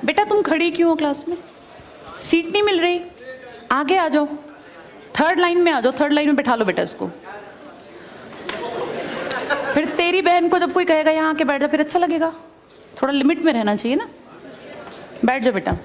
बेटा तुम खड़ी क्यों हो क्लास में, सीट नहीं मिल रही, आगे आ जाओ, थर्ड लाइन में आ जाओ, थर्ड लाइन में बैठा लो बेटा इसको। फिर तेरी बहन को जब कोई कहेगा यहाँ आके बैठ जा, फिर अच्छा लगेगा, थोड़ा लिमिट में रहना चाहिए ना। बैठ जाओ बेटा।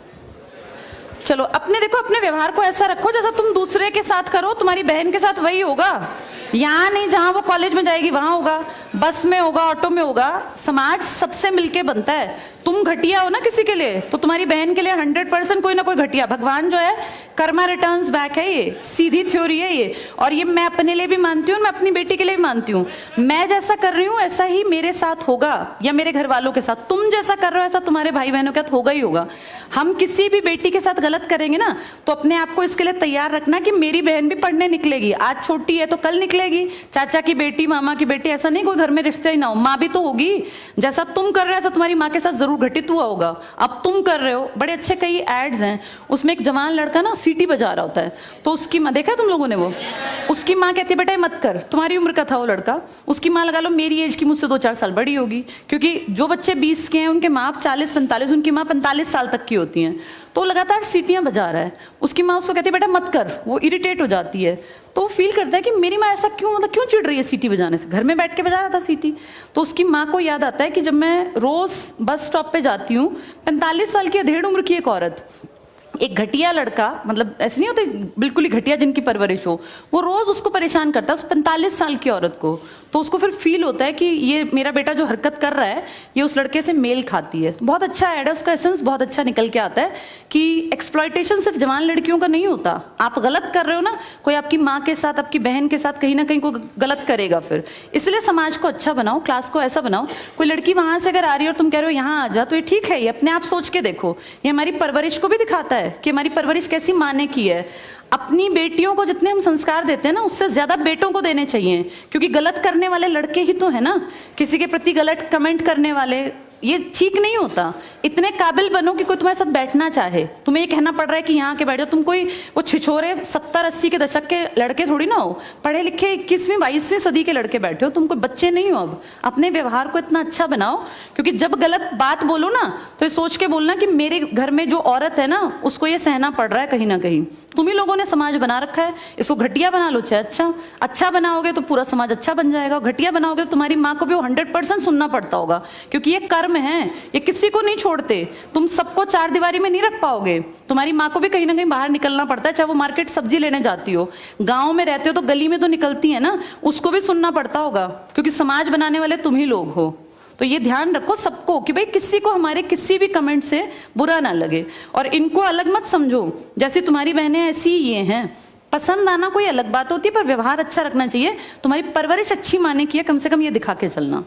चलो अपने देखो, अपने व्यवहार को ऐसा रखो जैसा तुम दूसरे के साथ करो, तुम्हारी बहन के साथ वही होगा। यहाँ नहीं, जहाँ वो कॉलेज में जाएगी वहां होगा, बस में होगा, ऑटो में होगा। समाज सबसे मिलके बनता है। तुम घटिया हो ना किसी के लिए, तो तुम्हारी बहन के लिए 100% कोई ना कोई घटिया। भगवान जो है कर्मा रिटर्न्स बैक है, ये सीधी थ्योरी है ये। और ये मैं अपने लिए भी मानती हूँ, मैं अपनी बेटी के लिए भी मानती हूँ। मैं जैसा कर रही हूँ ऐसा ही मेरे साथ होगा, या मेरे घर वालों के साथ। तुम जैसा कर रहे हो ऐसा तुम्हारे भाई बहनों के साथ होगा ही होगा। हम किसी भी बेटी के साथ गलत करेंगे ना, तो अपने आप को इसके लिए तैयार रखना कि मेरी बहन भी पढ़ने निकलेगी। आज छोटी है तो कल निकलेगी, चाचा की बेटी, मामा की बेटी, ऐसा नहीं कोई घर में रिश्ते ही ना हो, माँ भी तो होगी। जैसा तुम कर रहे हो ऐसा तुम्हारी माँ के साथ जरूर घटित हुआ होगा। अब तुम कर रहे हो, बड़े अच्छे कई एड्स हैं, उसमें एक जवान लड़का ना सीटी बजा रहा होता है, तो उसकी माँ, देखा तुम लोगों ने वो, उसकी माँ कहती है बेटा मत कर। तुम्हारी उम्र का था वो लड़का, उसकी माँ लगा लो मेरी एज की मुझसे 2-4 साल बड़ी होगी, क्योंकि जो बच्चे 20 के हैं उनके माँ 40-45, उनकी माँ 45 साल तक की होती हैं। तो लगातार सीटियां बजा रहा है, उसकी माँ उसको कहती है बेटा मत कर, वो इरिटेट हो जाती है। तो फील करता है कि मेरी माँ ऐसा क्यों, मतलब क्यों चिढ़ रही है सीटी बजाने से, घर में बैठ के बजा रहा था सीटी। तो उसकी माँ को याद आता है कि जब मैं रोज बस स्टॉप पे जाती हूँ, 45 साल की अधेड़ उम्र की एक औरत, एक घटिया लड़का, मतलब ऐसे नहीं होते बिल्कुल ही घटिया जिनकी परवरिश हो, वो रोज उसको परेशान करता है, उस 45 साल की औरत को। तो उसको फिर फील होता है कि ये मेरा बेटा जो हरकत कर रहा है ये उस लड़के से मेल खाती है। बहुत अच्छा ऐड है, उसका एसेंस बहुत अच्छा निकल के आता है कि एक्सप्लॉयटेशन सिर्फ जवान लड़कियों का नहीं होता। आप गलत कर रहे हो ना, कोई आपकी माँ के साथ, आपकी बहन के साथ कहीं ना कहीं कोई गलत करेगा फिर। इसलिए समाज को अच्छा बनाओ, क्लास को ऐसा बनाओ, कोई लड़की वहां से अगर आ रही है और तुम कह रहे हो यहाँ आ जा, तो ये ठीक है, ये अपने आप सोच के देखो, ये हमारी परवरिश को भी दिखाता है कि हमारी परवरिश कैसी माँ ने की है। अपनी बेटियों को जितने हम संस्कार देते हैं ना, उससे ज्यादा बेटों को देने चाहिए, क्योंकि गलत करने वाले लड़के ही तो है ना, किसी के प्रति गलत कमेंट करने वाले। ये ठीक नहीं होता। इतने काबिल बनो कि कोई तुम्हारे साथ बैठना चाहे। तुम्हें ये कहना पड़ रहा है कि यहाँ के बैठ जाओ, तुम कोई वो छिछोरे 70-80 के दशक के लड़के थोड़ी ना हो, पढ़े लिखे 21वीं-22वीं सदी के लड़के बैठे हो, तुम कोई बच्चे नहीं हो। अब अपने व्यवहार को इतना अच्छा बनाओ, क्योंकि जब गलत बात बोलो ना तो ये सोच के बोलना कि मेरे घर में जो औरत है ना उसको ये सहना पड़ रहा है कहीं ना कहीं। तुम ही लोगों ने समाज बना रखा है, इसको घटिया बना लो चाहे अच्छा बनाओगे तो पूरा समाज अच्छा बन जाएगा। घटिया बनाओगे तो तुम्हारी माँ को भी 100% सुनना पड़ता होगा, क्योंकि ये कर्म है, ये किसी को नहीं छोड़ते। तुम सबको चार दीवारी में नहीं रख पाओगे, तुम्हारी माँ को भी कहीं ना कहीं बाहर निकलना पड़ता है, चाहे वो मार्केट सब्जी लेने जाती हो, गांव में रहते हो तो गली में तो निकलती है ना, उसको भी सुनना पड़ता होगा, क्योंकि समाज बनाने वाले तुम ही लोग हो। तो ये ध्यान रखो सबको कि भाई किसी को हमारे किसी भी कमेंट से बुरा ना लगे, और इनको अलग मत समझो, जैसे तुम्हारी बहनें ऐसी ये हैं। पसंद आना कोई अलग बात होती है, पर व्यवहार अच्छा रखना चाहिए। तुम्हारी परवरिश अच्छी माने की है, कम से कम ये दिखा के चलना।